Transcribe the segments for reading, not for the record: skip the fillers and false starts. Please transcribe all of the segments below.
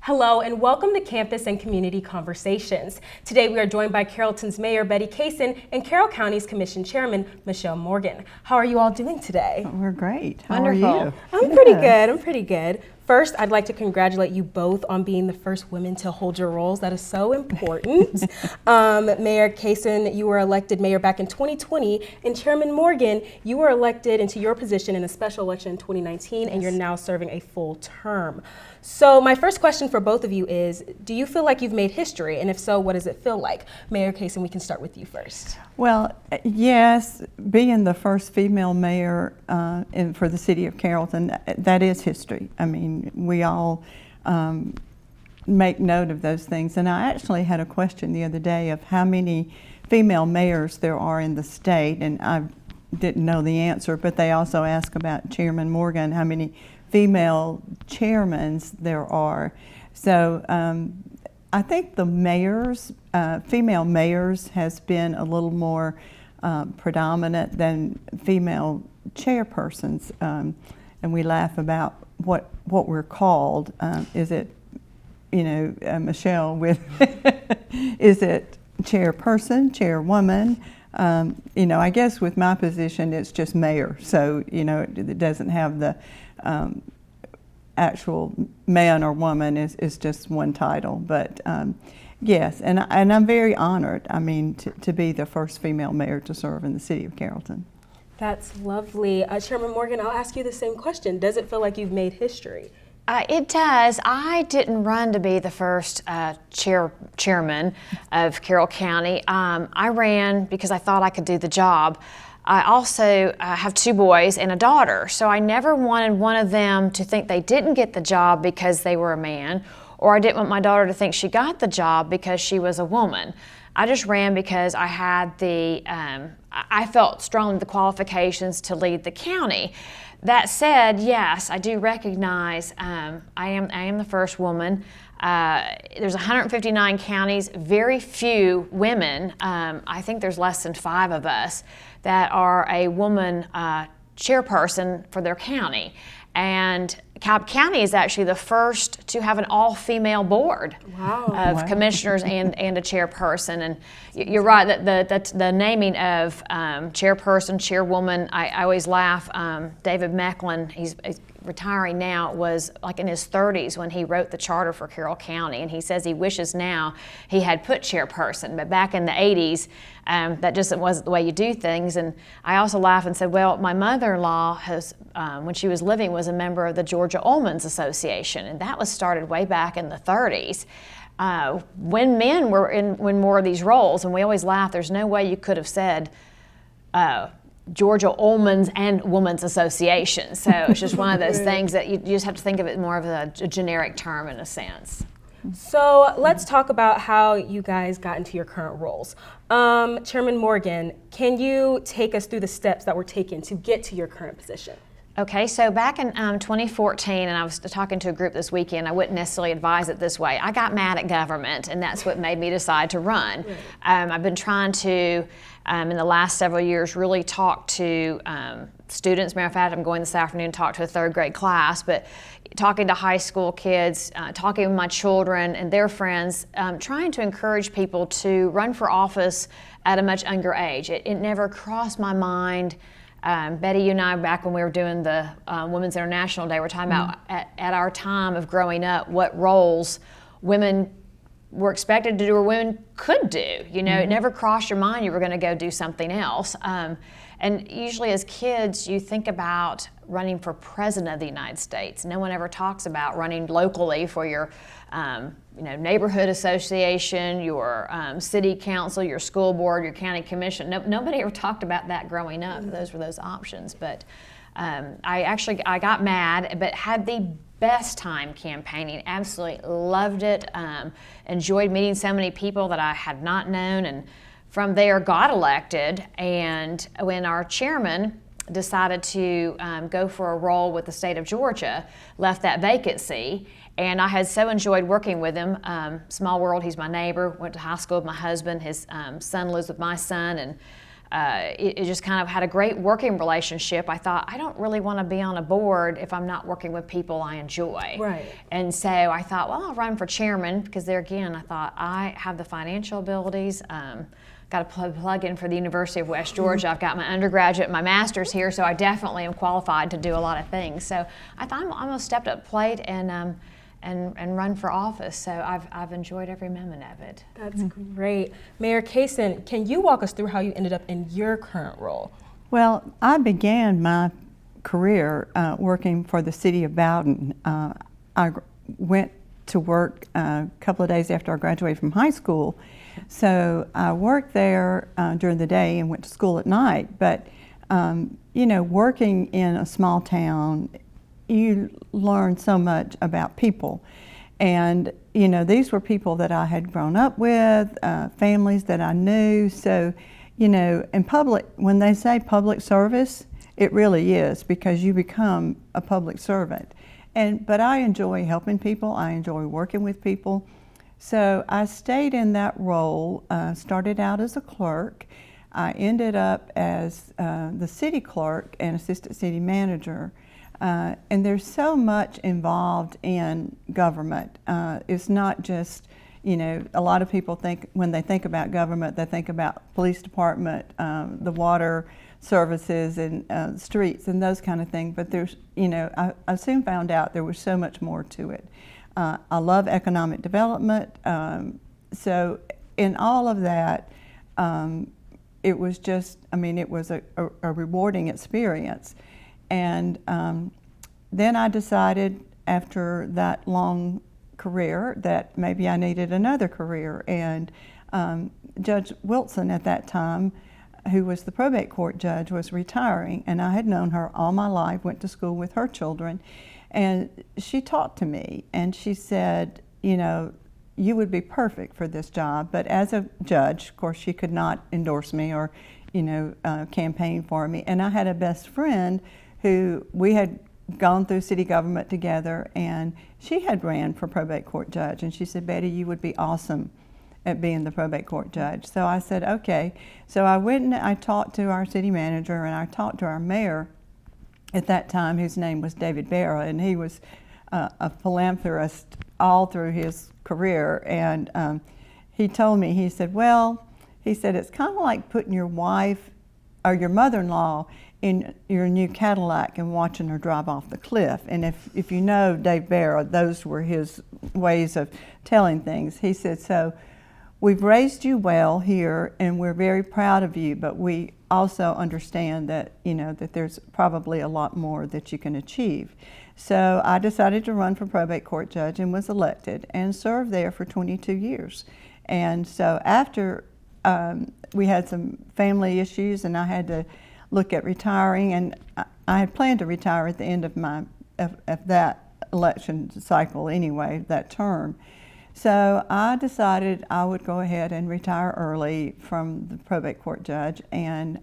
Hello and welcome to Campus and Community Conversations. Today we are joined by Carrollton's Mayor Betty Cason and Carroll County's Commission Chairman Michelle Morgan. How are you all doing today? We're great. How Wonderful. are you? I'm pretty good. First, I'd like to congratulate you both on being the first women to hold your roles. That is so important. Mayor Cason, you were elected mayor back in 2020, and Chairman Morgan, you were elected into your position in a special election in 2019, yes. And you're now serving a full term. So my first question for both of you is, do you feel like you've made history? And if so, what does it feel like? Mayor Cason, we can start with you first. Well, yes, being the first female mayor for the city of Carrollton, that is history. I mean, we all make note of those things. And I actually had a question the other day of how many female mayors there are in the state, and I didn't know the answer, but they also asked about Chairman Morgan, how many female chairmans there are. So I think the mayors, female mayors has been a little more predominant than female chairpersons. And we laugh about what we're called. Is it, Michelle, with, is it chairperson, chairwoman? I guess with my position, it's just mayor. So, it doesn't have the actual man or woman is just one title. But yes, and I'm very honored, to be the first female mayor to serve in the city of Carrollton. That's lovely. Chairman Morgan, I'll ask you the same question. Does it feel like you've made history? It does. I didn't run to be the first chairman of Carroll County. I ran because I thought I could do the job. I also have two boys and a daughter, so I never wanted one of them to think they didn't get the job because they were a man, or I didn't want my daughter to think she got the job because she was a woman. I just ran because I had I felt strongly the qualifications to lead the county. That said, yes, I do recognize I am the first woman. There's 159 counties, very few women. I think there's less than 5 of us that are a woman chairperson for their county. And Cobb County is actually the first to have an all-female board of commissioners and a chairperson. And you're right that the naming of chairperson, chairwoman, I always laugh. David Mecklin, he's retiring now, was like in his 30s when he wrote the charter for Carroll County, and he says he wishes now he had put chairperson, but back in the 80s, that just wasn't the way you do things. And I also laugh and said, well, my mother-in-law has, when she was living, was a member of the Georgia Almonds Association, and that was started way back in the 30s. When men were in more of these roles, and we always laugh, there's no way you could have said Georgia Almonds and Women's Association. So it's just one of those things that you just have to think of it more of a generic term in a sense. So let's talk about how you guys got into your current roles. Chairman Morgan, can you take us through the steps that were taken to get to your current position? Okay, so back in 2014, and I was talking to a group this weekend, I wouldn't necessarily advise it this way. I got mad at government, and that's what made me decide to run. Right. I've been trying to, in the last several years, really talk to students. Matter of fact, I'm going this afternoon to talk to a 3rd grade class, but talking to high school kids, talking with my children and their friends, trying to encourage people to run for office at a much younger age. It never crossed my mind. Betty, you and I, back when we were doing the Women's International Day, we're talking about at our time of growing up, what roles women were expected to do or women could do. It never crossed your mind you were going to go do something else. And usually as kids, you think about running for president of the United States. No one ever talks about running locally for your neighborhood association, your city council, your school board, your county commission. Nobody ever talked about that growing up. Those were those options. But I got mad, but had the best time campaigning. Absolutely loved it. Enjoyed meeting so many people that I had not known, and from there got elected. And when our chairman decided to go for a role with the state of Georgia, left that vacancy, and I had so enjoyed working with him. Small world, he's my neighbor, went to high school with my husband, his son lives with my son, and it just kind of had a great working relationship. I thought, I don't really want to be on a board if I'm not working with people I enjoy. Right. And so I thought, well, I'll run for chairman, because there again, I thought I have the financial abilities. Got a plug in for the University of West Georgia. I've got my undergraduate and my master's here, so I definitely am qualified to do a lot of things. So I thought I'm going to step up to the plate and run for office. So I've enjoyed every moment of it. That's great. Mayor Cason, can you walk us through how you ended up in your current role? Well, I began my career working for the city of Bowden. I went to work a couple of days after I graduated from high school. So I worked there during the day and went to school at night. But, you know, working in a small town, you learn so much about people. And, you know, these were people that I had grown up with, families that I knew. So, you know, in public, when they say public service, it really is, because you become a public servant. But I enjoy helping people. I enjoy working with people. So I stayed in that role, started out as a clerk. I ended up as the city clerk and assistant city manager. And there's so much involved in government. It's not just, you know, a lot of people think, when they think about government, they think about police department, the water services and streets and those kind of things. But there's, you know, I soon found out there was so much more to it. I love economic development. So in all of that, it was just, I mean, it was a rewarding experience. And then I decided after that long career that maybe I needed another career. And Judge Wilson at that time, who was the probate court judge, was retiring. And I had known her all my life, went to school with her children. And she talked to me and she said, you know, you would be perfect for this job. But as a judge, of course, she could not endorse me or, you know, campaign for me. And I had a best friend who we had gone through city government together, and she had ran for probate court judge. And she said, Betty, you would be awesome at being the probate court judge. So I said, okay. So I went and I talked to our city manager and I talked to our mayor at that time, whose name was David Barra, and he was a philanthropist all through his career. And he told me, he said, well, he said, it's kind of like putting your wife or your mother-in-law in your new Cadillac and watching her drive off the cliff. And if you know Dave Barra, those were his ways of telling things. He said, so we've raised you well here and we're very proud of you, but we also understand that, you know, that there's probably a lot more that you can achieve. So I decided to run for probate court judge and was elected and served there for 22 years. And so after we had some family issues and I had to look at retiring, and I had planned to retire at the end of that election cycle anyway, that term. So I decided I would go ahead and retire early from the probate court judge. And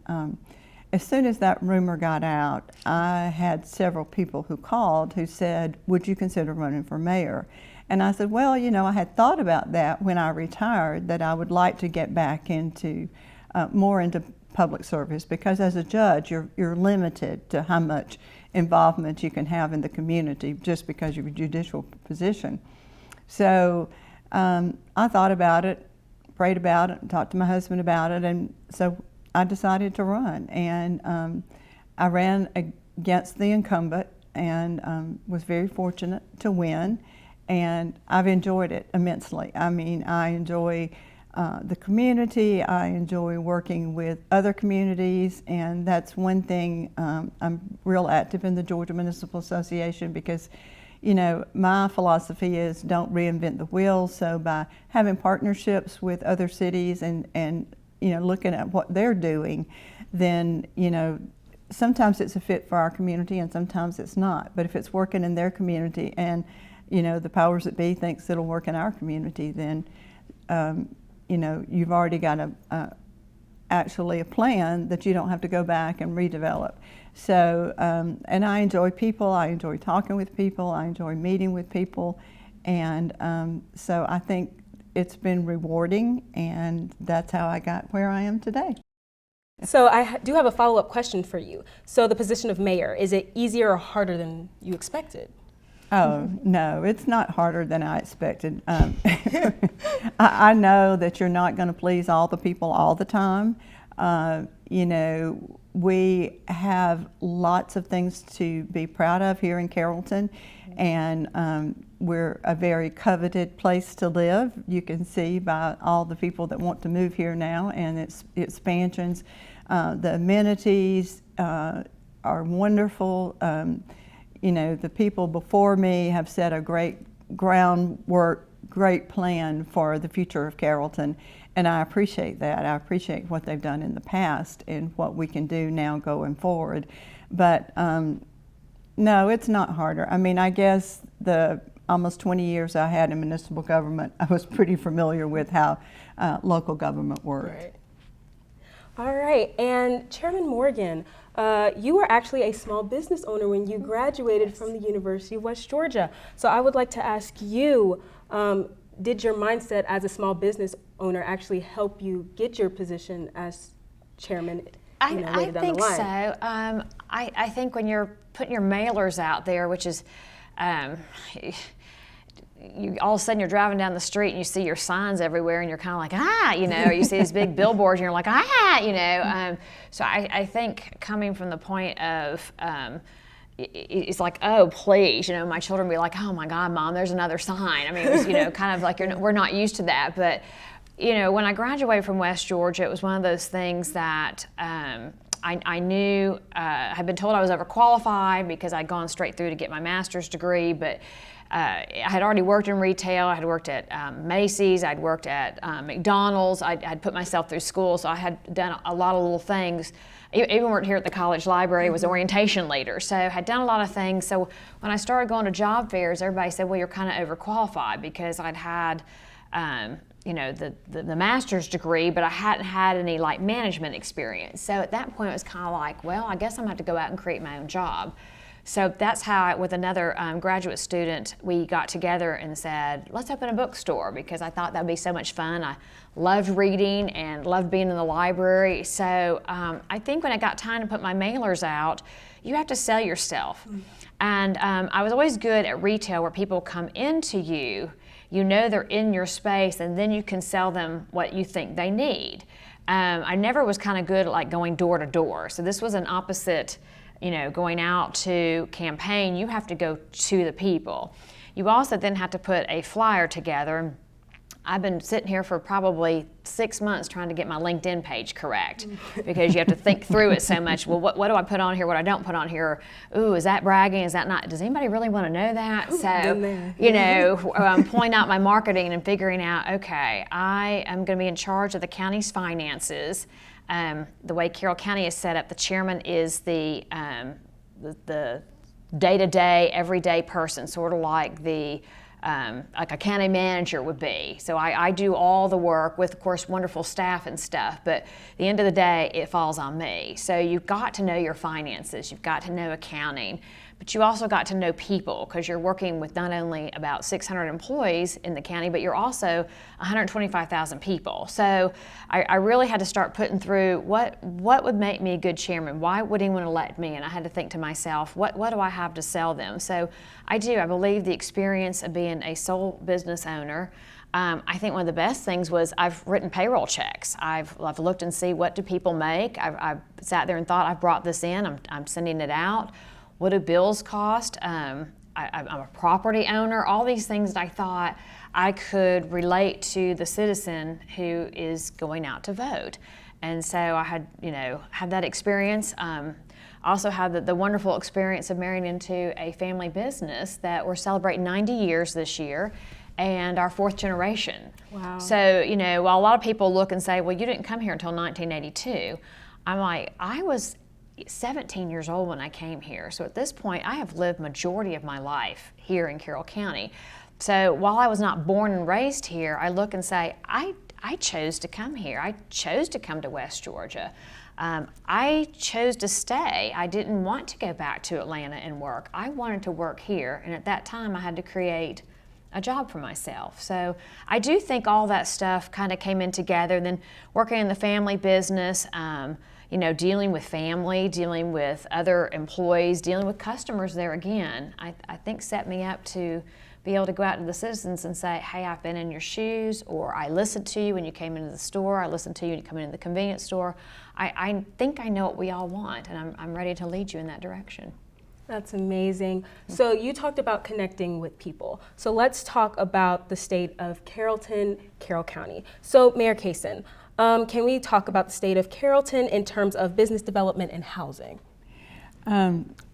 as soon as that rumor got out, I had several people who called who said, would you consider running for mayor? And I said, well, you know, I had thought about that when I retired, that I would like to get back into more into public service, because as a judge, you're limited to how much involvement you can have in the community just because of your judicial position. So I thought about it, prayed about it, talked to my husband about it, and so I decided to run. And I ran against the incumbent and was very fortunate to win. And I've enjoyed it immensely. I mean, I enjoy the community, I enjoy working with other communities, and that's one thing. I'm real active in the Georgia Municipal Association because, you know, my philosophy is don't reinvent the wheel. So by having partnerships with other cities and you know, looking at what they're doing, then, you know, sometimes it's a fit for our community and sometimes it's not. But if it's working in their community and, you know, the powers that be thinks it'll work in our community, then you know, you've already got actually a plan that you don't have to go back and redevelop. So, and I enjoy people, I enjoy talking with people, I enjoy meeting with people, and so I think it's been rewarding, and that's how I got where I am today. So I do have a follow-up question for you. So the position of mayor, is it easier or harder than you expected? Oh, no, it's not harder than I expected. I know that you're not going to please all the people all the time. You know, we have lots of things to be proud of here in Carrollton, and we're a very coveted place to live. You can see by all the people that want to move here now and its expansions. The amenities are wonderful. You know, the people before me have set a great groundwork, great plan for the future of Carrollton, and I appreciate that. I appreciate what they've done in the past and what we can do now going forward. But no, it's not harder. I mean, I guess the almost 20 years I had in municipal government, I was pretty familiar with how local government worked. Right. All right, and Chairman Morgan, you were actually a small business owner when you graduated from the University of West Georgia. So I would like to ask you, did your mindset as a small business owner actually help you get your position as chairman later down the line? I think so. I think when you're putting your mailers out there, which is, you all of a sudden you're driving down the street and you see your signs everywhere and you're kind of like, you know, you see these big billboards and you're like, you know. So I think coming from the point of, it's like, oh, please, you know, my children be like, oh my God, Mom, there's another sign. I mean, it was, you know, kind of like we're not used to that. But, you know, when I graduated from West Georgia, it was one of those things that I knew, I had been told I was overqualified because I'd gone straight through to get my master's degree, but I had already worked in retail. I had worked at Macy's. I'd worked at McDonald's. I'd put myself through school, so I had done a lot of little things. Even worked here at the college library, was orientation leader, so I had done a lot of things. So when I started going to job fairs, everybody said, well, you're kind of overqualified, because I'd had you know, the master's degree, but I hadn't had any like management experience. So at that point it was kind of like, well, I guess I'm gonna have to go out and create my own job. So that's how, with another graduate student, we got together and said, let's open a bookstore, because I thought that'd be so much fun. I loved reading and loved being in the library. So I think when it got time to put my mailers out, you have to sell yourself. And I was always good at retail, where people come into you, you know they're in your space, and then you can sell them what you think they need. I never was kind of good at like going door to door. So this was an opposite. You know, going out to campaign, you have to go to the people. You also then have to put a flyer together. I've been sitting here for probably 6 months trying to get my LinkedIn page correct, because you have to think through it so much. Well, what do I put on here, what I don't put on here? Ooh, is that bragging, is that not? Does anybody really want to know that? So, you know, pulling out my marketing and figuring out, okay, I am going to be in charge of the county's finances. The way Carroll County is set up, the chairman is the day-to-day, everyday person, sort of like like a county manager would be. So I do all the work with, of course, wonderful staff and stuff, but at the end of the day, it falls on me. So you've got to know your finances, you've got to know accounting, but you also got to know people, because you're working with not only about 600 employees in the county, but you're also 125,000 people. So I really had to start putting through what would make me a good chairman? Why would anyone elect me? And I had to think to myself, what do I have to sell them? So I believe the experience of being a sole business owner, I think one of the best things was I've written payroll checks. I've looked and see, what do people make? I've sat there and thought, I've brought this in, I'm sending it out. What do bills cost? I'm a property owner. All these things that I thought I could relate to the citizen who is going out to vote. And so I had, you know, had that experience. Also had the wonderful experience of marrying into a family business that we're celebrating 90 years this year, and our 4th generation. Wow. So, you know, while a lot of people look and say, well, you didn't come here until 1982, I'm like, I was 17 years old when I came here. So at this point, I have lived majority of my life here in Carroll County. So while I was not born and raised here, I look and say, I chose to come here. I chose to come to West Georgia. I chose to stay. I didn't want to go back to Atlanta and work. I wanted to work here, and at that time I had to create a job for myself. So I do think all that stuff kind of came in together. Then working in the family business, you know, dealing with family, dealing with other employees, dealing with customers there again, I think set me up to be able to go out to the citizens and say, hey, I've been in your shoes, or I listened to you when you came into the store, I listened to you when you come into the convenience store. I think I know what we all want, and I'm ready to lead you in that direction. That's amazing. So you talked about connecting with people. So let's talk about the state of Carrollton, Carroll County. So Mayor Cason, can we talk about the state of Carrollton in terms of business development and housing?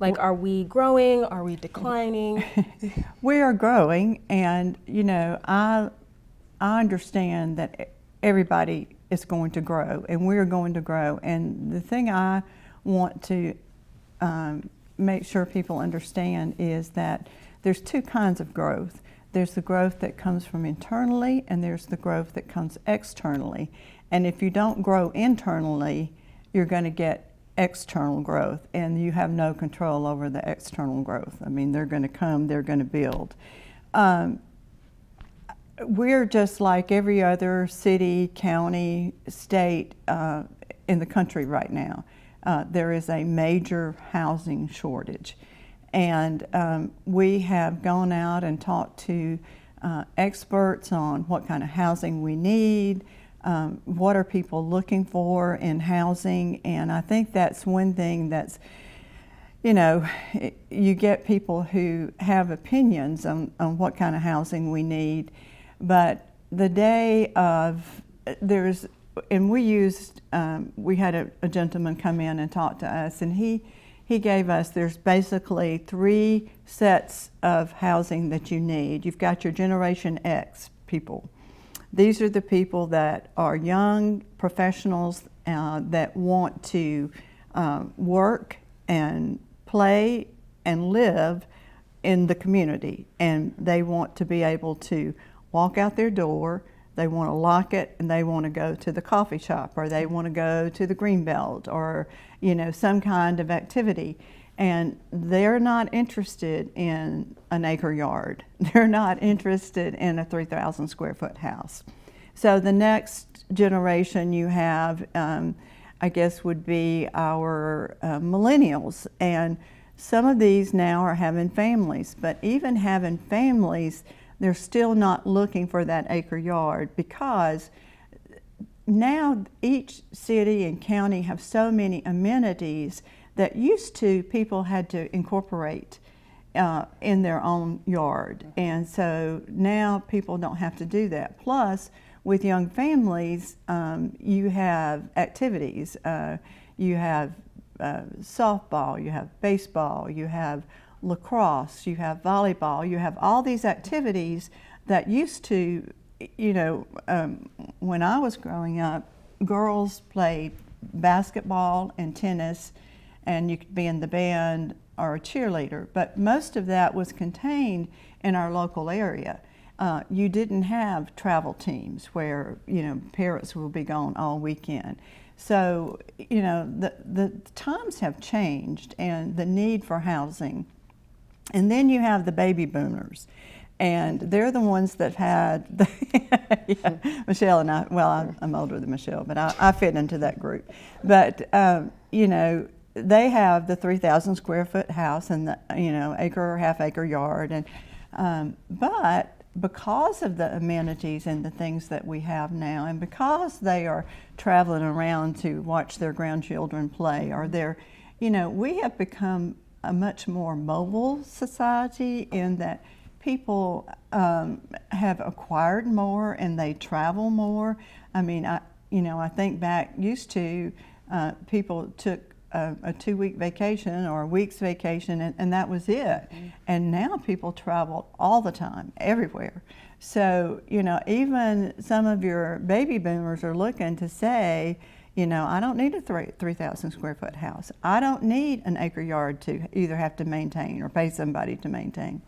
Like, are we growing? Are we declining? We are growing, and you know, I understand that everybody is going to grow, and we're going to grow. And the thing I want to make sure people understand is that there's two kinds of growth. There's the growth that comes from internally, and there's the growth that comes externally. And if you don't grow internally, you're going to get external growth, and you have no control over the external growth. I mean, they're going to come, they're going to build. We're just like every other city, county, state in the country right now. There is a major housing shortage, and we have gone out and talked to experts on what kind of housing we need, what are people looking for in housing, and I think that's one thing that's, you know, you get people who have opinions on what kind of housing we need, but the day of, and we used, we had a gentleman come in and talk to us, and he gave us, there's basically 3 sets of housing that you need. You've got your Generation X people. These are the people that are young professionals that want to work and play and live in the community, and they want to be able to walk out their door, they want to lock it, and they want to go to the coffee shop, or they want to go to the Greenbelt, or you know, some kind of activity. And they're not interested in an acre yard. They're not interested in a 3,000 square foot house. So the next generation you have, I guess, would be our millennials. And some of these now are having families, but even having families, they're still not looking for that acre yard, because now each city and county have so many amenities that used to people had to incorporate in their own yard. And so now people don't have to do that. Plus, with young families, you have activities. You have softball, you have baseball, you have lacrosse, you have volleyball, you have all these activities that used to, you know, when I was growing up, girls played basketball and tennis, and you could be in the band or a cheerleader, but most of that was contained in our local area. You didn't have travel teams where, you know, parents will be gone all weekend. So, you know, the times have changed, and the need for housing. And then you have the baby boomers, and they're the ones that had, yeah, Michelle and I, well, I'm older than Michelle, but I fit into that group. But, you know, they have the 3,000 square foot house and the, you know, acre or half acre yard. And, but because of the amenities and the things that we have now, and because they are traveling around to watch their grandchildren play, or they're, you know, we have become a much more mobile society in that people have acquired more and they travel more. I mean, I think back, used to, people took a 2-week vacation or a week's vacation, and that was it. Mm-hmm. And now people travel all the time, everywhere. So, you know, even some of your baby boomers are looking to say, you know, I don't need a 3,000 square foot house. I don't need an acre yard to either have to maintain or pay somebody to maintain.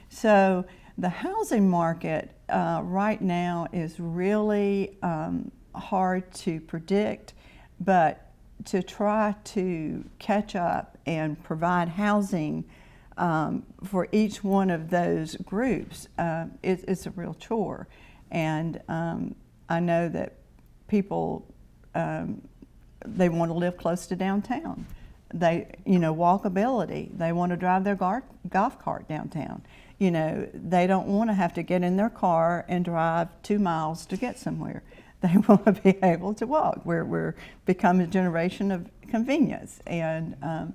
So the housing market right now is really hard to predict, but to try to catch up and provide housing for each one of those groups, it's a real chore. And I know that people they want to live close to downtown. They, walkability. They want to drive their golf cart downtown. They don't want to have to get in their car and drive 2 miles to get somewhere. They want to be able to walk. We're becoming a generation of convenience. And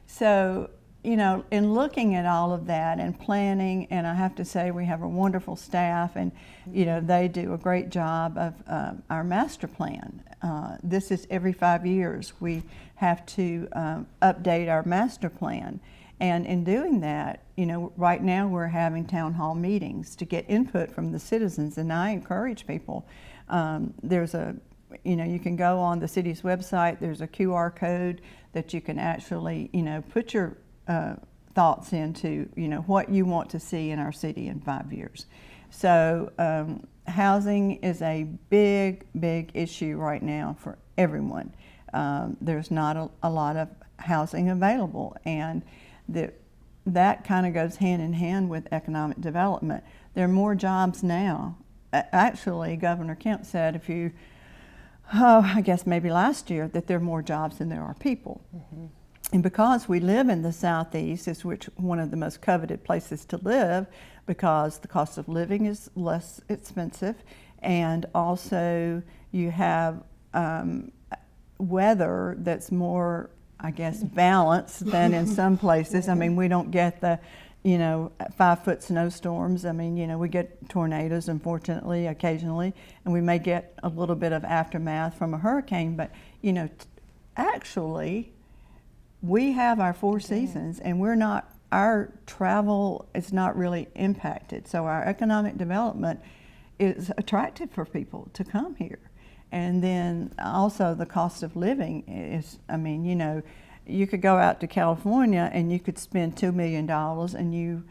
so, in looking at all of that and planning, and I have to say we have a wonderful staff, and they do a great job of our master plan. This is every 5 years we have to update our master plan. And in doing that, right now we're having town hall meetings to get input from the citizens, and I encourage people. There's you can go on the city's website, there's a QR code that you can actually, put your thoughts into, what you want to see in our city in 5 years. So housing is a big, big issue right now for everyone. There's not a lot of housing available, and that kind of goes hand in hand with economic development. There are more jobs now. Actually, Governor Kemp said I guess maybe last year, that there are more jobs than there are people. Mm-hmm. And because we live in the Southeast, it's one of the most coveted places to live, because the cost of living is less expensive, and also you have weather that's more, I guess, balanced than in some places. I mean, we don't get the 5-foot snowstorms. I mean, we get tornadoes, unfortunately, occasionally, and we may get a little bit of aftermath from a hurricane, but actually we have our 4 seasons, and our travel is not really impacted. So our economic development is attractive for people to come here. And then also the cost of living is, you could go out to California and you could spend $2 million and you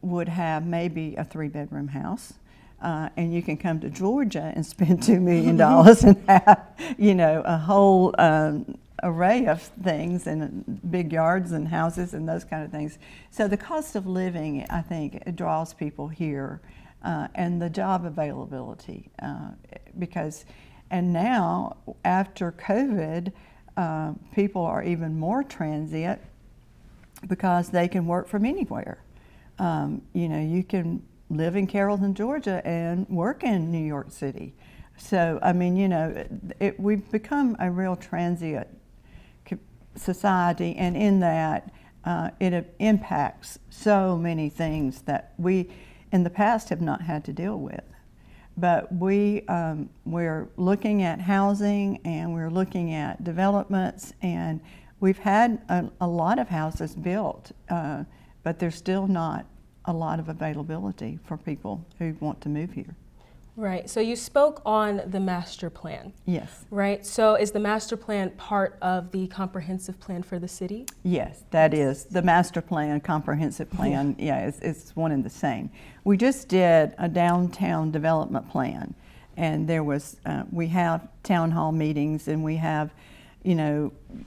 would have maybe a 3-bedroom house. And you can come to Georgia and spend $2 million and have, a whole array of things, and big yards and houses and those kind of things. So the cost of living, I think, it draws people here, and the job availability, and now after COVID, people are even more transient because they can work from anywhere. You can live in Carrollton, Georgia, and work in New York City. So, we've become a real transient society, and in that, it impacts so many things that we, in the past, have not had to deal with. But we're looking at housing, and we're looking at developments, and we've had a lot of houses built, but there's still not a lot of availability for people who want to move here. Right, so you spoke on the master plan. Yes. Right, so is the master plan part of the comprehensive plan for the city? Yes, that is. The master plan, comprehensive plan, it's one and the same. We just did a downtown development plan, and there was, we have town hall meetings, and we have,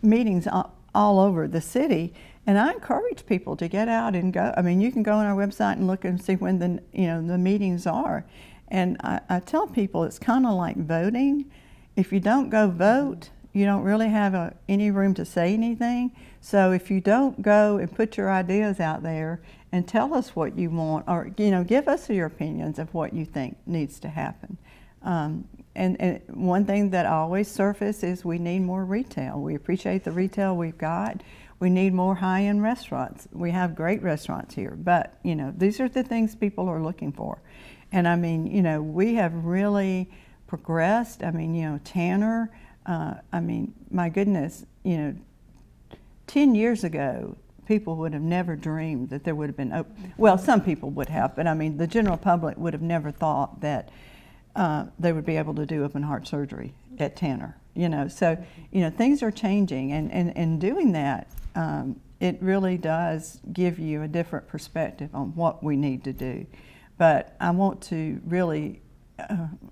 meetings all over the city, and I encourage people to get out and go. You can go on our website and look and see when the meetings are. And I tell people it's kind of like voting. If you don't go vote, you don't really have any room to say anything. So if you don't go and put your ideas out there and tell us what you want, or give us your opinions of what you think needs to happen. And one thing that always surfaces is we need more retail. We appreciate the retail we've got. We need more high-end restaurants. We have great restaurants here, but these are the things people are looking for. And we have really progressed. Tanner, my goodness, 10 years ago, people would have never dreamed that there would have been, well, some people would have, but the general public would have never thought that they would be able to do open heart surgery at Tanner. So, things are changing, and doing that, it really does give you a different perspective on what we need to do. But I want to really,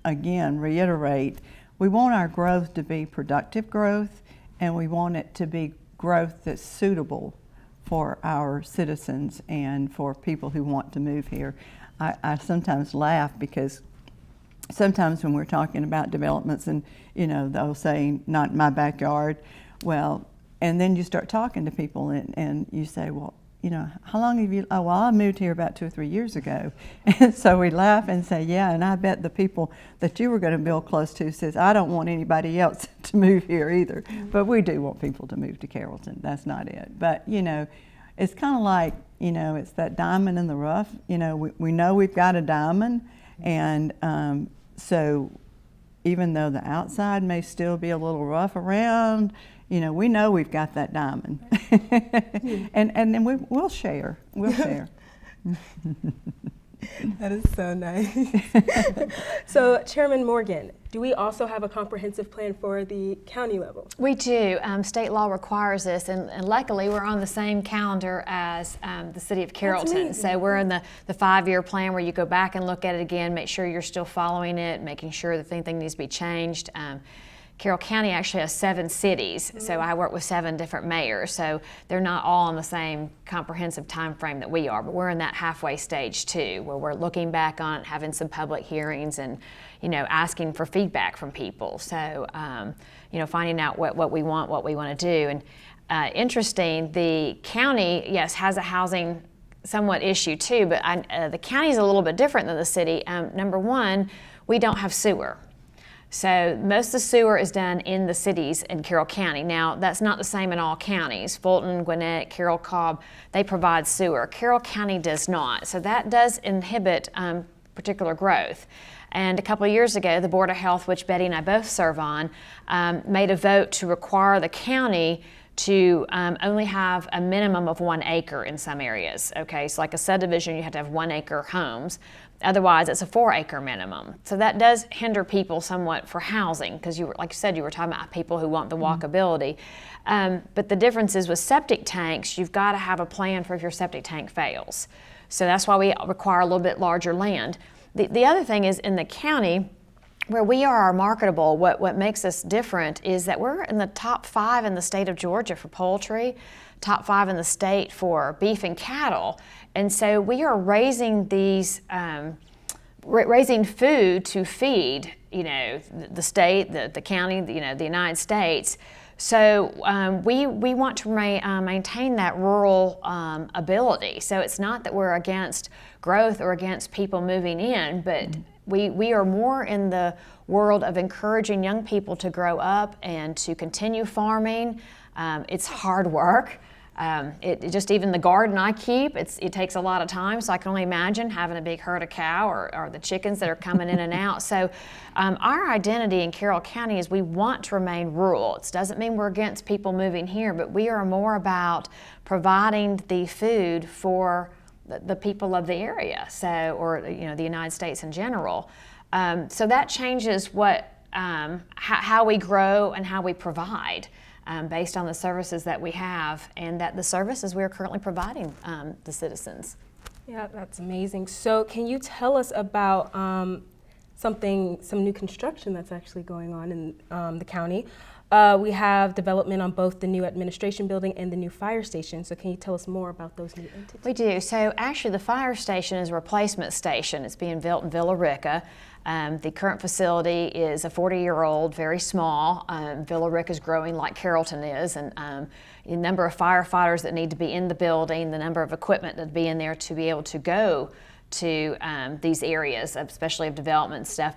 again, reiterate, we want our growth to be productive growth, and we want it to be growth that's suitable for our citizens and for people who want to move here. I sometimes laugh because sometimes when we're talking about developments and, they'll say, not in my backyard. Well, and then you start talking to people and you say, well, how long have you, oh, well, I moved here about 2 or 3 years ago. And so we laugh and say, yeah, and I bet the people that you were going to build close to says, I don't want anybody else to move here either. But we do want people to move to Carrollton. That's not it. But, it's kind of like, it's that diamond in the rough. We know we've got a diamond. And so even though the outside may still be a little rough around, we know we've got that diamond. and then we'll share. We'll share. That is so nice. So, Chairman Morgan, do we also have a comprehensive plan for the county level? We do. State law requires this, and luckily we're on the same calendar as the city of Carrollton. So we're in the 5-year plan where you go back and look at it again, make sure you're still following it, making sure that anything needs to be changed. Carroll County actually has 7 cities, so I work with 7 different mayors, so they're not all on the same comprehensive time frame that we are, but we're in that halfway stage too, where we're looking back on it, having some public hearings and, asking for feedback from people. So, finding out what we want to do. And interesting, the county, yes, has a housing somewhat issue too, but the county is a little bit different than the city. Number one, we don't have sewer. So most of the sewer is done in the cities in Carroll County. Now, that's not the same in all counties. Fulton, Gwinnett, Carroll, Cobb, they provide sewer. Carroll County does not. So that does inhibit particular growth. And a couple of years ago, the Board of Health, which Betty and I both serve on, made a vote to require the county to only have a minimum of 1 acre in some areas. Okay, so like a subdivision, you have to have 1 acre homes. Otherwise, it's a 4 acre minimum. So that does hinder people somewhat for housing, because like you said, you were talking about people who want the walkability. But the difference is with septic tanks, you've got to have a plan for if your septic tank fails. So that's why we require a little bit larger land. The other thing is in the county, where we are marketable, what makes us different is that we're in the top 5 in the state of Georgia for poultry, top 5 in the state for beef and cattle. And so we are raising these, raising food to feed, the state, the county, the United States. So we want to maintain that rural ability. So it's not that we're against growth or against people moving in, but we are more in the world of encouraging young people to grow up and to continue farming. It's hard work. Just even the garden I keep, it takes a lot of time, so I can only imagine having a big herd of cow or the chickens that are coming in and out. So our identity in Carroll County is we want to remain rural. It doesn't mean we're against people moving here, but we are more about providing the food for the people of the area, or the United States in general. So that changes how we grow and how we provide. Based on the services that we have and that the services we are currently providing the citizens. Yeah, that's amazing. So can you tell us about some new construction that's actually going on in the county? We have development on both the new administration building and the new fire station. So can you tell us more about those new entities? We do. So actually the fire station is a replacement station. It's being built in Villa Rica. The current facility is a 40-year-old, very small. Villa Rica is growing like Carrollton is, and the number of firefighters that need to be in the building, the number of equipment that be in there to be able to go to these areas, especially of development stuff.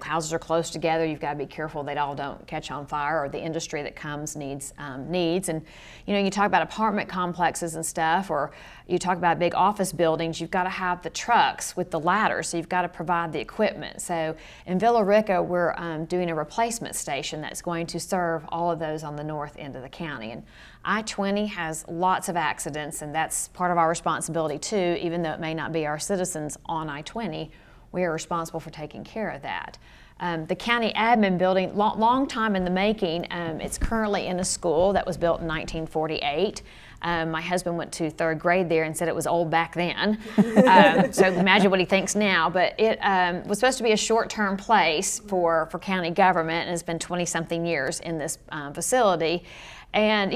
Houses are close together. You've got to be careful they all don't catch on fire, or the industry that comes needs. And you talk about apartment complexes and stuff, or you talk about big office buildings. You've got to have the trucks with the ladders, so you've got to provide the equipment. So in Villa Rica, we're doing a replacement station that's going to serve all of those on the north end of the county. And I-20 has lots of accidents, and that's part of our responsibility too. Even though it may not be our citizens on I-20, we are responsible for taking care of that. The county admin building, long time in the making. It's currently in a school that was built in 1948. My husband went to 3rd grade there and said it was old back then. So imagine what he thinks now. But it was supposed to be a short-term place for county government, and it's been 20-something years in this facility. And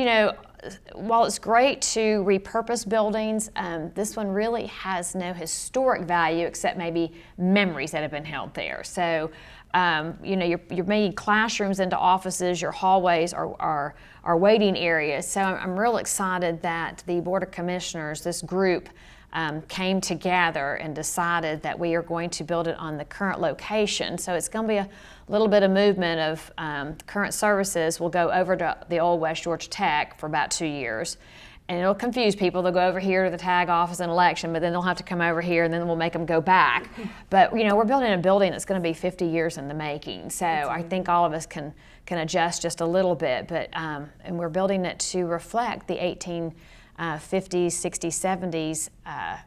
while it's great to repurpose buildings, this one really has no historic value except maybe memories that have been held there. So, you know, you're making classrooms into offices, your hallways are waiting areas. So I'm real excited that the Board of Commissioners, this group, came together and decided that we are going to build it on the current location. So it's going to be a little bit of movement of current services will go over to the old West Georgia Tech for about 2 years. And it'll confuse people. They'll go over here to the tag office and election, but then they'll have to come over here and then we'll make them go back. But you know, we're building a building that's going to be 50 years in the making. So I think all of us can adjust just a little bit, but and we're building it to reflect the 1850s, 60s, 70s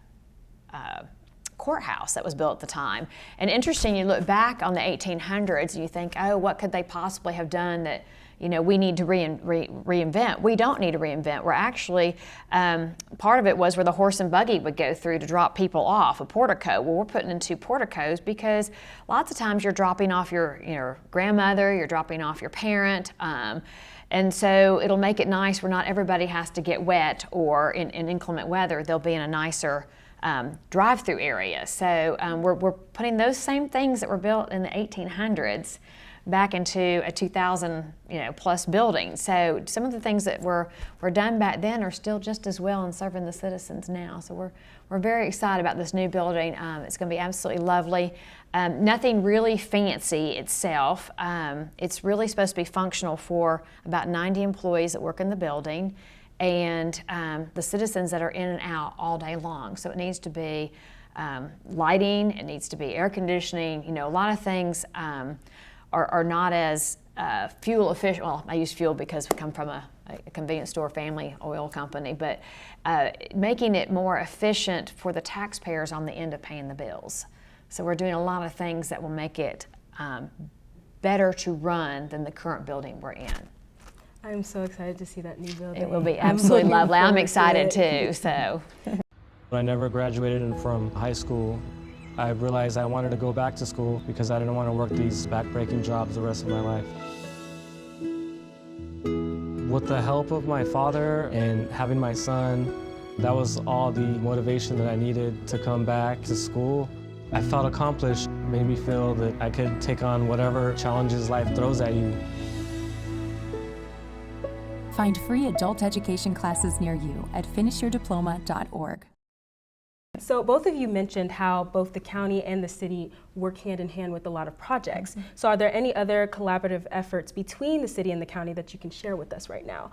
courthouse that was built at the time. And interesting, you look back on the 1800s and you think, oh, what could they possibly have done that, you know, we need to reinvent. We don't need to reinvent. We're actually, part of it was where the horse and buggy would go through to drop people off, a portico. Well, we're putting in 2 porticos because lots of times you're dropping off your grandmother, you're dropping off your parent, and so it'll make it nice where not everybody has to get wet, or in inclement weather, they'll be in a nicer drive-through area. So we're putting those same things that were built in the 1800s back into a 2000 plus building. So some of the things that were done back then are still just as well and serving the citizens now. So we're very excited about this new building. It's going to be absolutely lovely. Nothing really fancy itself. It's really supposed to be functional for about 90 employees that work in the building and the citizens that are in and out all day long. So it needs to be lighting, it needs to be air conditioning, a lot of things are not as fuel efficient. Well, I use fuel because we come from a convenience store family oil company, but making it more efficient for the taxpayers on the end of paying the bills. So we're doing a lot of things that will make it better to run than the current building we're in. I'm so excited to see that new building. It will be absolutely lovely. I'm excited too. So, when I never graduated from high school, I realized I wanted to go back to school because I didn't want to work these back-breaking jobs the rest of my life. With the help of my father and having my son, that was all the motivation that I needed to come back to school. I felt accomplished. It made me feel that I could take on whatever challenges life throws at you. Find free adult education classes near you at finishyourdiploma.org. So both of you mentioned how both the county and the city work hand in hand with a lot of projects. Mm-hmm. So are there any other collaborative efforts between the city and the county that you can share with us right now?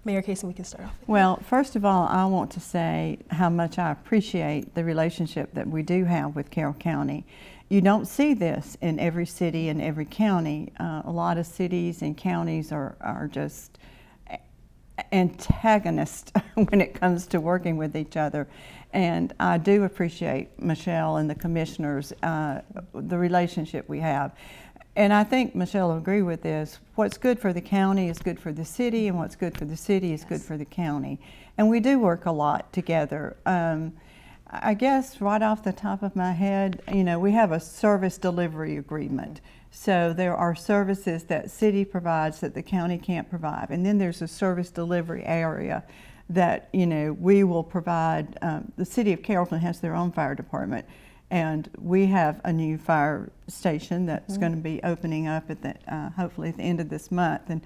Mayor Cason, we can start off with Well, first of all, I want to say how much I appreciate the relationship that we do have with Carroll County. You don't see this in every city and every county. A lot of cities and counties are just antagonists when it comes to working with each other. And I do appreciate Michelle and the commissioners, the relationship we have. And I think Michelle will agree with this. What's good for the county is good for the city, and what's good for the city is good for the county. And we do work a lot together. I guess right off the top of my head, we have a service delivery agreement. So there are services that city provides that the county can't provide. And then there's a service delivery area that, we will provide. The city of Carrollton has their own fire department. And we have a new fire station that's going to be opening up at the, hopefully at the end of this month. And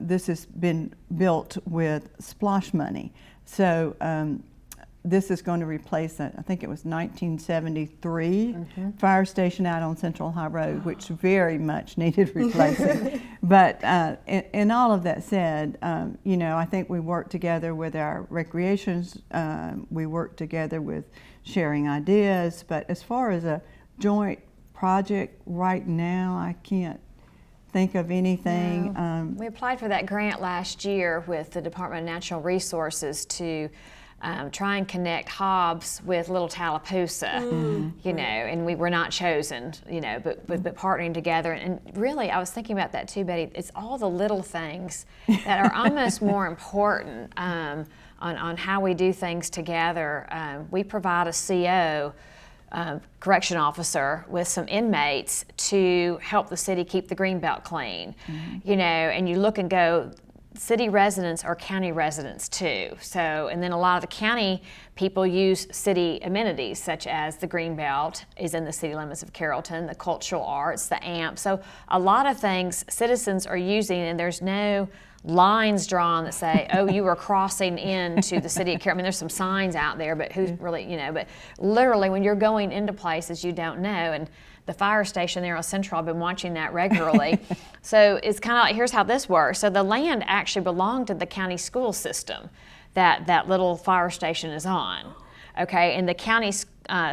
this has been built with splosh money. So this is going to replace, I think it was 1973 fire station out on Central High Road, which very much needed replacing. But in all of that said, I think we work together with our recreations. We work together with sharing ideas. But as far as a joint project right now, I can't think of anything. No. We applied for that grant last year with the Department of Natural Resources to try and connect Hobbs with Little Tallapoosa, and we were not chosen, but partnering together. And really, I was thinking about that too, Betty. It's all the little things that are almost more important on how we do things together. We provide a CO, correction officer, with some inmates to help the city keep the greenbelt clean, and you look and go, city residents are county residents too. So, and then a lot of the county people use city amenities, such as the Greenbelt is in the city limits of Carrollton, the cultural arts, the AMP. So a lot of things citizens are using, and there's no lines drawn that say, oh, you are crossing into the city of Carroll. I mean, there's some signs out there, but who's really, but literally when you're going into places you don't know, and the fire station there on Central, I've been watching that regularly. So it's kind of like, here's how this works. So the land actually belonged to the county school system that little fire station is on. Okay, and the county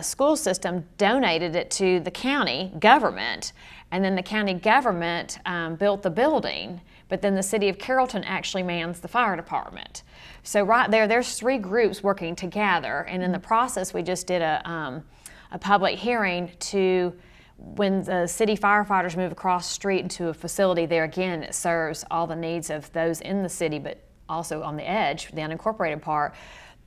school system donated it to the county government, and then the county government built the building, but then the city of Carrollton actually mans the fire department. So right there's 3 groups working together, and in the process we just did a public hearing to, when the city firefighters move across the street into a facility there, again, it serves all the needs of those in the city, but also on the edge, the unincorporated part.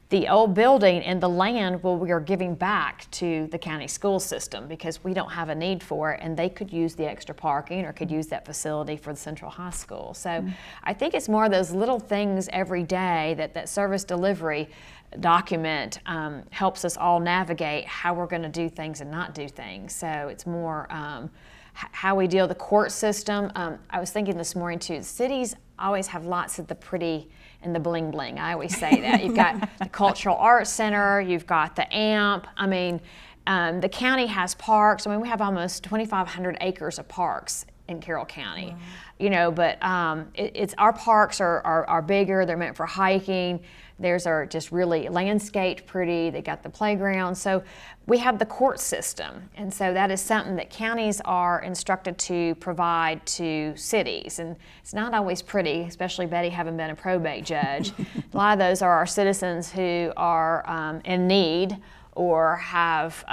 The old building and the land, well, we are giving back to the county school system because we don't have a need for it, and they could use the extra parking or could use that facility for the Central High School. So I think it's more of those little things every day that service delivery document helps us all navigate how we're going to do things and not do things. So it's more how we deal with the court system. I was thinking this morning too, cities always have lots of the pretty and the bling bling. I always say that. You've got the Cultural Arts Center, you've got the AMP. I mean, the county has parks. I mean, we have almost 2,500 acres of parks in Carroll County. Wow. But it's our parks are bigger. They're meant for hiking. Theirs are just really landscaped pretty. They got the playground. So we have the court system. And so that is something that counties are instructed to provide to cities. And it's not always pretty, especially Betty having been a probate judge. A lot of those are our citizens who are in need or have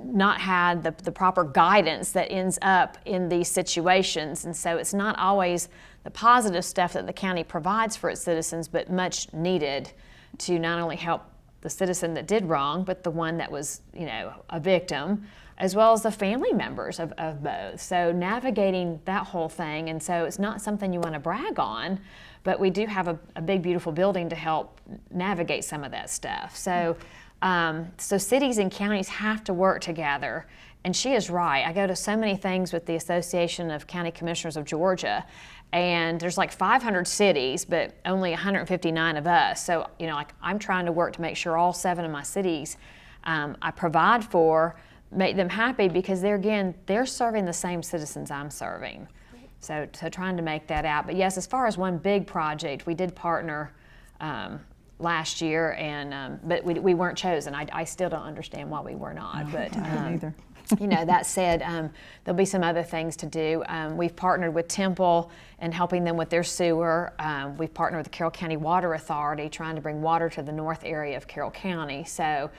not had the proper guidance that ends up in these situations. And so it's not always the positive stuff that the county provides for its citizens, but much needed to not only help the citizen that did wrong, but the one that was, a victim, as well as the family members of both. So navigating that whole thing, and so it's not something you want to brag on, but we do have a big, beautiful building to help navigate some of that stuff. So, so cities and counties have to work together. And she is right. I go to so many things with the Association of County Commissioners of Georgia, and there's like 500 cities, but only 159 of us. So, I'm trying to work to make sure all 7 of my cities I provide for, make them happy, because they're serving the same citizens I'm serving. So trying to make that out. But yes, as far as one big project, we did partner last year, and but we weren't chosen. I still don't understand why we were not. No, but I don't either. That said, there'll be some other things to do. We've partnered with Temple and helping them with their sewer. We've partnered with the Carroll County Water Authority, trying to bring water to the north area of Carroll County. So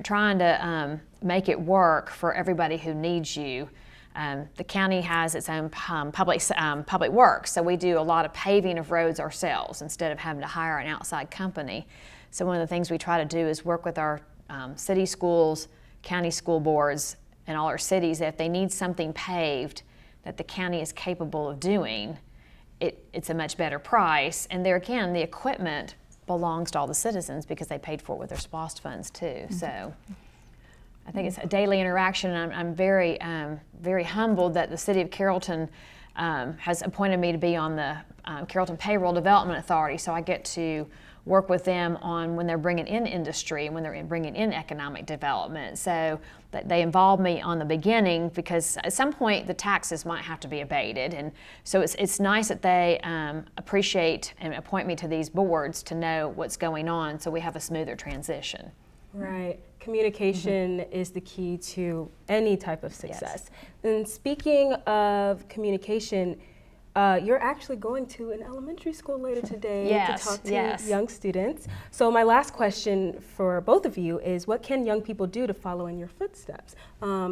trying to make it work for everybody who needs you. The county has its own public works, so we do a lot of paving of roads ourselves instead of having to hire an outside company. So one of the things we try to do is work with our city schools, county school boards, and all our cities that if they need something paved that the county is capable of doing, it's a much better price. And there again, the equipment belongs to all the citizens because they paid for it with their SPOST funds too. Mm-hmm. So I think it's a daily interaction, and I'm very, very humbled that the City of Carrollton has appointed me to be on the Carrollton Payroll Development Authority, so I get to work with them on when they're bringing in industry and when they're bringing in economic development. So they involve me on the beginning because at some point the taxes might have to be abated, and so it's nice that they appreciate and appoint me to these boards to know what's going on so we have a smoother transition. Right. Communication is the key to any type of success. Yes. And speaking of communication, you're actually going to an elementary school later today to talk to young students. So my last question for both of you is, what can young people do to follow in your footsteps?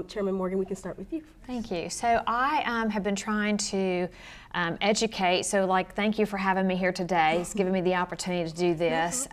Chairman Morgan, we can start with you. Thank you. So I have been trying to educate. So thank you for having me here today. It's given me the opportunity to do this.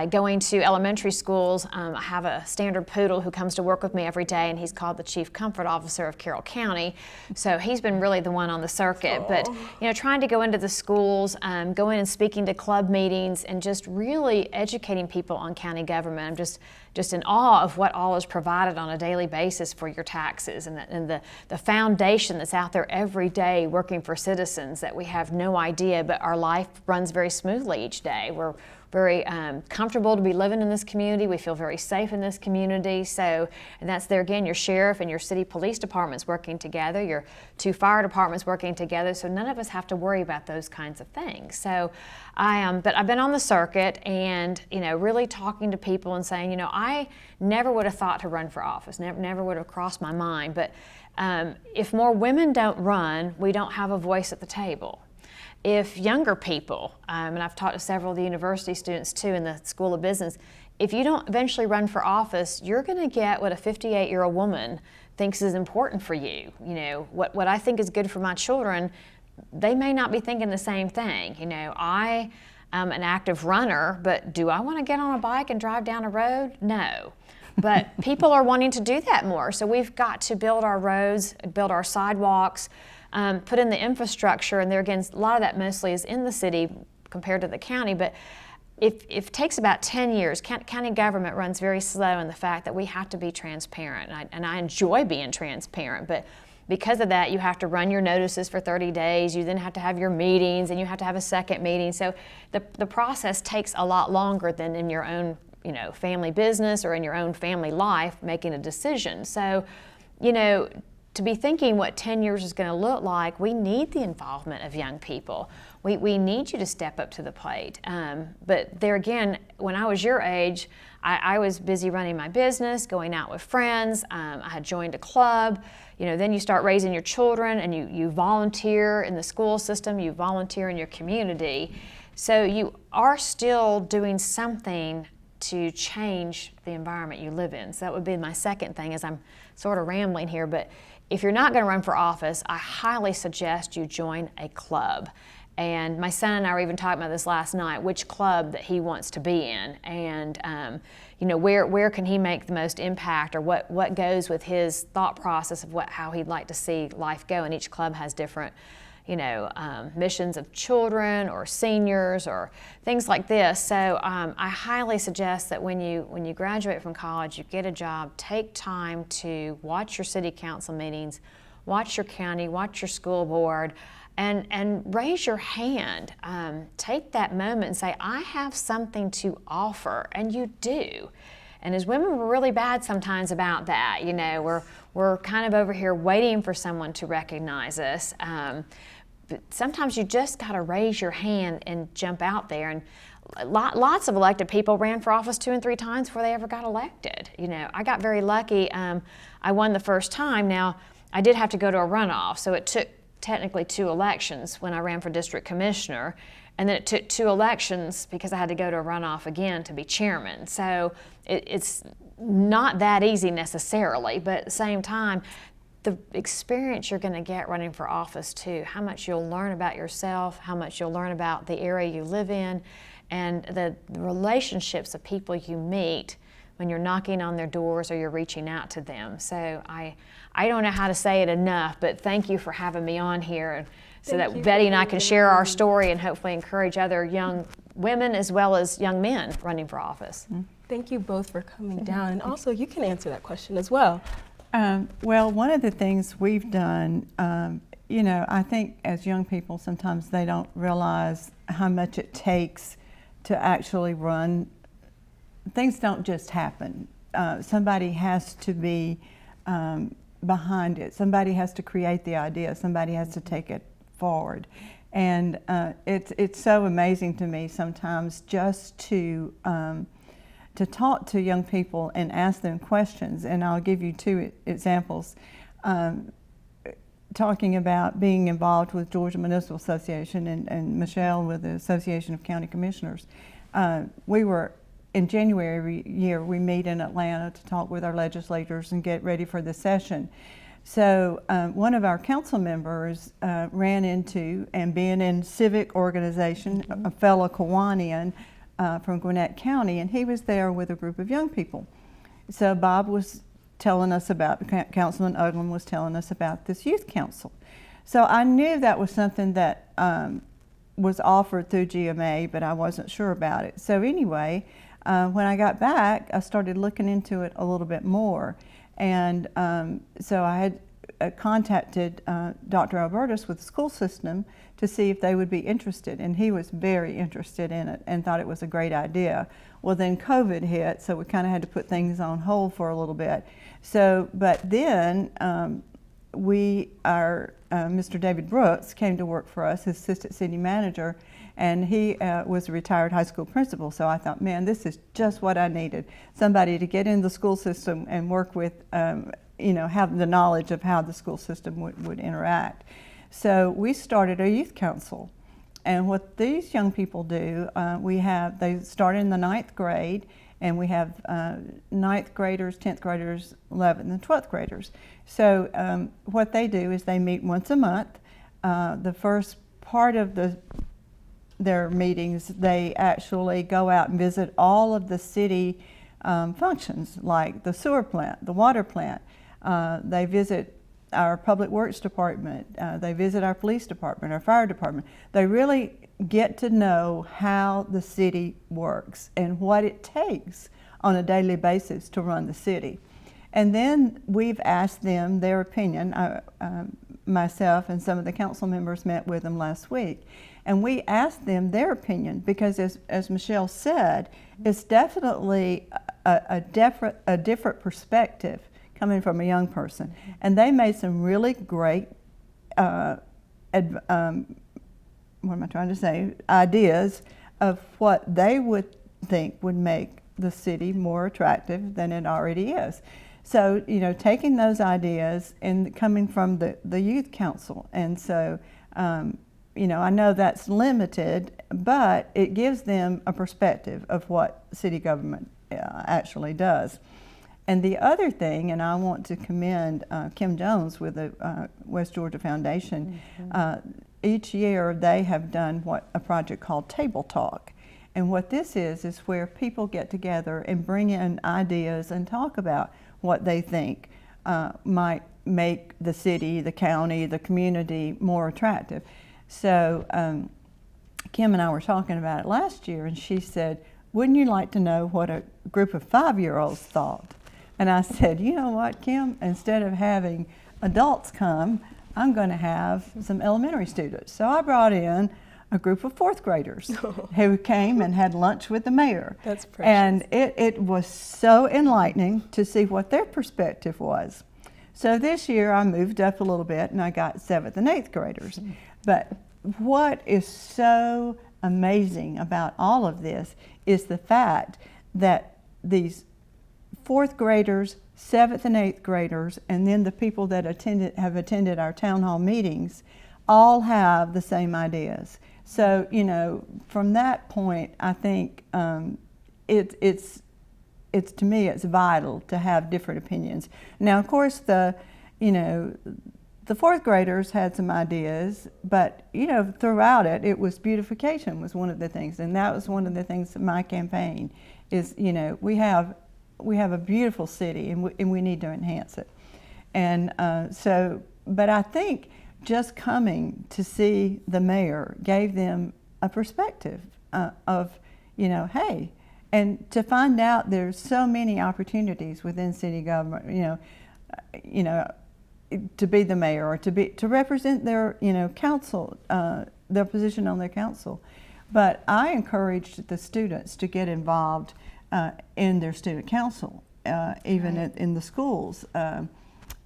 Going to elementary schools, I have a standard poodle who comes to work with me every day, and he's called the Chief Comfort Officer of Carroll County. So he's been really the one on the circuit. Aww. But you know, trying to go into the schools, go in and speaking to club meetings, and just really educating people on county government. I'm just in awe of what all is provided on a daily basis for your taxes, and the foundation that's out there every day working for citizens that we have no idea, but our life runs very smoothly each day. We're very comfortable to be living in this community. We feel very safe in this community. So, and that's there again, your sheriff and your city police departments working together, your 2 fire departments working together. So none of us have to worry about those kinds of things. So but I've been on the circuit and, you know, really talking to people and saying, you know, I never would have thought to run for office, never would have crossed my mind. But if more women don't run, we don't have a voice at the table. If younger people, and I've talked to several of the university students too in the School of Business, if you don't eventually run for office, you're going to get what a 58-year-old woman thinks is important for you. You know, what I think is good for my children, they may not be thinking the same thing. You know, I am an active runner, but do I want to get on a bike and drive down a road? No. But people are wanting to do that more. So we've got to build our roads, build our sidewalks, put in the infrastructure, and there again, a lot of that mostly is in the city compared to the county, but it takes about 10 years. County government runs very slow in the fact that we have to be transparent, and I enjoy being transparent, but because of that, you have to run your notices for 30 days, you then have to have your meetings, and you have to have a second meeting, so the process takes a lot longer than in your own, you know, family business or in your own family life making a decision. So, you know, to be thinking what 10 years is going to look like, we need the involvement of young people. We need you to step up to the plate. But there again, when I was your age, I was busy running my business, going out with friends. I had joined a club. You know, then you start raising your children, and you volunteer in the school system, you volunteer in your community. So you are still doing something to change the environment you live in. So that would be my second thing, as I'm sort of rambling here, but if you're not going to run for office, I highly suggest you join a club. And my son and I were even talking about this last night, which club that he wants to be in, and you know, where can he make the most impact, or what goes with his thought process of how he'd like to see life go. And each club has different, you know, missions of children or seniors or things like this. So I highly suggest that when you graduate from college, you get a job, take time to watch your city council meetings, watch your county, watch your school board, and raise your hand. Take that moment and say, I have something to offer, and you do. And as women, we're really bad sometimes about that. You know, we're kind of over here waiting for someone to recognize us. But sometimes you just got to raise your hand and jump out there. And lots of elected people ran for office 2 and 3 times before they ever got elected. You know, I got very lucky. I won the first time. Now, I did have to go to a runoff, so it took technically 2 elections when I ran for district commissioner. And then it took 2 elections because I had to go to a runoff again to be chairman. So it's not that easy necessarily, but at the same time, the experience you're going to get running for office too, how much you'll learn about yourself, how much you'll learn about the area you live in, and the relationships of people you meet when you're knocking on their doors or you're reaching out to them. So I don't know how to say it enough, but thank you for having me on here so that Betty and I can share our story and hopefully encourage other young women as well as young men running for office. Thank you both for coming down, and also you can answer that question as well. Well, one of the things we've done, you know, I think as young people, sometimes they don't realize how much it takes to actually run. Things don't just happen. Somebody has to be behind it. Somebody has to create the idea. Somebody has to take it forward. And it's so amazing to me sometimes just to talk to young people and ask them questions. And I'll give you 2 examples. Talking about being involved with Georgia Municipal Association and Michelle with the Association of County Commissioners. We were, in January every year, we meet in Atlanta to talk with our legislators and get ready for the session. So one of our council members ran into, and being in civic organization, a fellow Kiwanian, from Gwinnett County, and he was there with a group of young people. So Bob was telling us about, Councilman Uglam was telling us about this youth council. So I knew that was something that was offered through GMA, but I wasn't sure about it. So anyway, when I got back, I started looking into it a little bit more. And so I had contacted Dr. Albertus with the school system to see if they would be interested. And he was very interested in it and thought it was a great idea. Well, then COVID hit, so we kind of had to put things on hold for a little bit. So, but then Mr. David Brooks came to work for us as assistant city manager, and he was a retired high school principal. So I thought, man, this is just what I needed. Somebody to get in the school system and work with, you know, have the knowledge of how the school system would interact. So we started a youth council. And what these young people do, they start in the 9th grade, and we have 9th graders, 10th graders, 11th and 12th graders. So what they do is they meet once a month. The first part of their meetings, they actually go out and visit all of the city functions, like the sewer plant, the water plant. They visit our public works department, they visit our police department, our fire department. They really get to know how the city works and what it takes on a daily basis to run the city. And then we've asked them their opinion. Myself and some of the council members met with them last week, and we asked them their opinion because, as Michelle said, it's definitely a different perspective coming from a young person. And they made some really great, ideas of what they would think would make the city more attractive than it already is. So, you know, taking those ideas and coming from the youth council. And so, you know, I know that's limited, but it gives them a perspective of what city government actually does. And the other thing, and I want to commend Kim Jones with the West Georgia Foundation, each year they have done a project called Table Talk. And what this is where people get together and bring in ideas and talk about what they think might make the city, the county, the community more attractive. So Kim and I were talking about it last year, and she said, wouldn't you like to know what a group of 5-year-olds thought? And I said, you know what, Kim, instead of having adults come, I'm going to have some elementary students. So I brought in a group of 4th graders who came and had lunch with the mayor. That's precious. And it was so enlightening to see what their perspective was. So this year I moved up a little bit and I got 7th and 8th graders. But what is so amazing about all of this is the fact that these 4th graders, 7th and 8th graders, and then the people that have attended our town hall meetings all have the same ideas. So, you know, from that point, I think it's to me, it's vital to have different opinions. Now, of course, the 4th graders had some ideas, but, you know, throughout it was beautification was one of the things, and that was one of the things of my campaign is, you know, we have a beautiful city, and we need to enhance it. And but I think just coming to see the mayor gave them a perspective of, you know, hey, and to find out there's so many opportunities within city government, you know, to be the mayor or to represent their, you know, council, their position on their council. But I encouraged the students to get involved in their student council, even in the schools.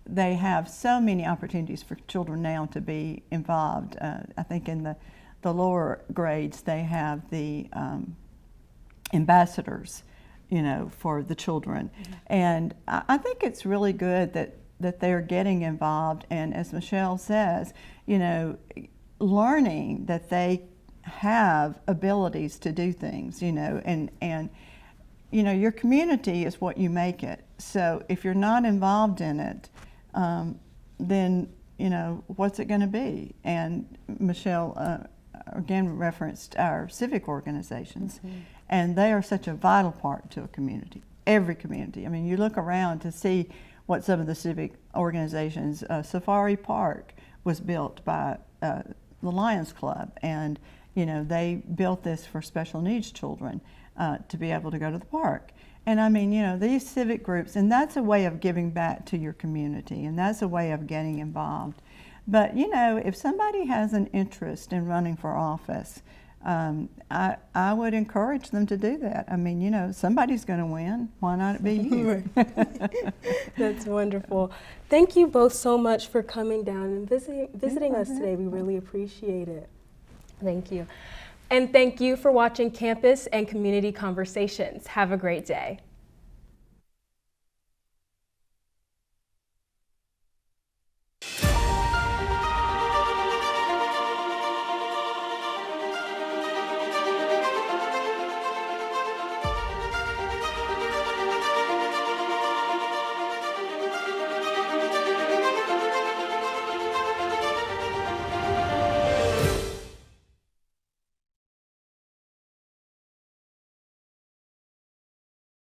They have so many opportunities for children now to be involved. I think in the lower grades they have the ambassadors, you know, for the children. And I think it's really good that they're getting involved, and as Michelle says, you know, learning that they have abilities to do things, you know, and you know, your community is what you make it. So if you're not involved in it, then, you know, what's it going to be? And Michelle again referenced our civic organizations. And they are such a vital part to a community, every community. I mean, you look around to see what some of the civic organizations, Safari Park was built by the Lions Club, and you know, they built this for special needs children to be able to go to the park. And I mean, you know, these civic groups, and that's a way of giving back to your community, and that's a way of getting involved. But you know, if somebody has an interest in running for office, I would encourage them to do that. I mean, you know, somebody's going to win. Why not it be you? That's wonderful. Thank you both so much for coming down and visiting us today. We really appreciate it. Thank you. And thank you for watching Campus and Community Conversations. Have a great day.